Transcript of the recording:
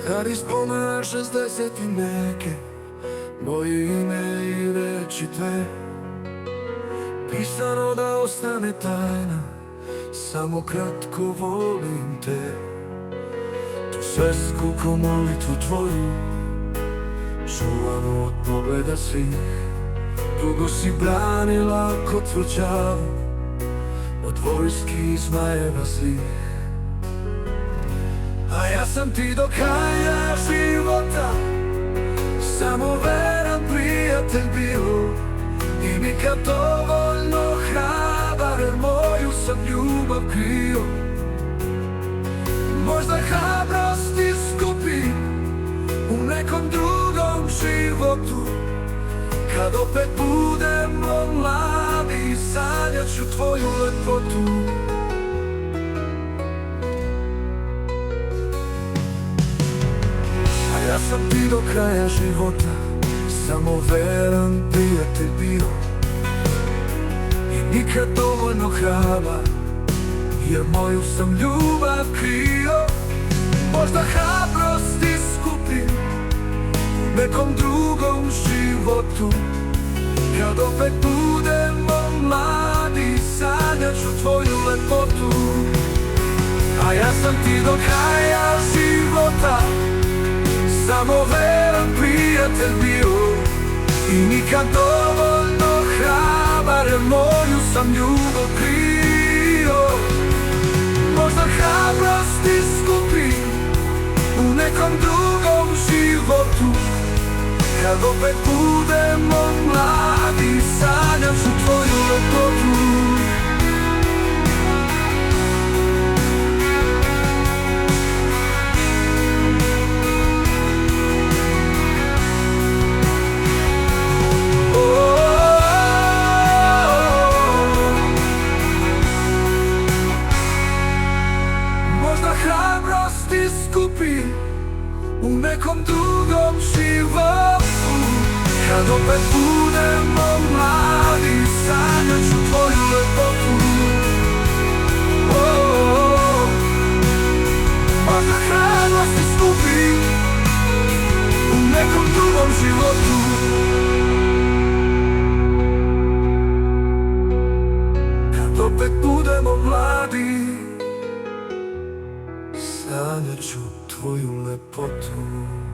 Kad ispomena 60 i neke, moje ime i reči tve, pisano da ostane tajna, samo kratko volim te. Tu svesku ko molitvu tvoju, čuvanu od pogleda svih, dugo si branila ko tvrđavu od vojski i zmajeva zlih. A ja sam ti do kraja života samo veran prijatelj bio, i nikad dovoljno hrabar, jer moju sam ljubav krio. Možda hrabrost izgubim u nekom drugom životu, kad opet budemo mladi, sanjat ću tvoju lepotu. Ja sam ti do kraja života samo veran prijatelj bio, i nikad dovoljno hrabar, jer moju sam ljubav krio. Možda hrabrost iskupim u nekom drugom životu, kad opet budemo mladi, sanjat ću tvoju lepotu. A ja sam ti do kraja života samo veran prijatelj bio, i nikad dovoljno hrabar, jer moju sam ljubav krio. Možda hrabrost izgubim u nekom drugom životu, kad opet budemo mladi, sanjat ću tvoju lepotu. Hrabrost iskupim u nekom drugom životu, kad opet budemo mladi, sanjat ću tvoju lepotu. Možda hrabrost iskupim u nekom drugom životu, kad opet budemo mladi, sanjat ću tvoju lepotu.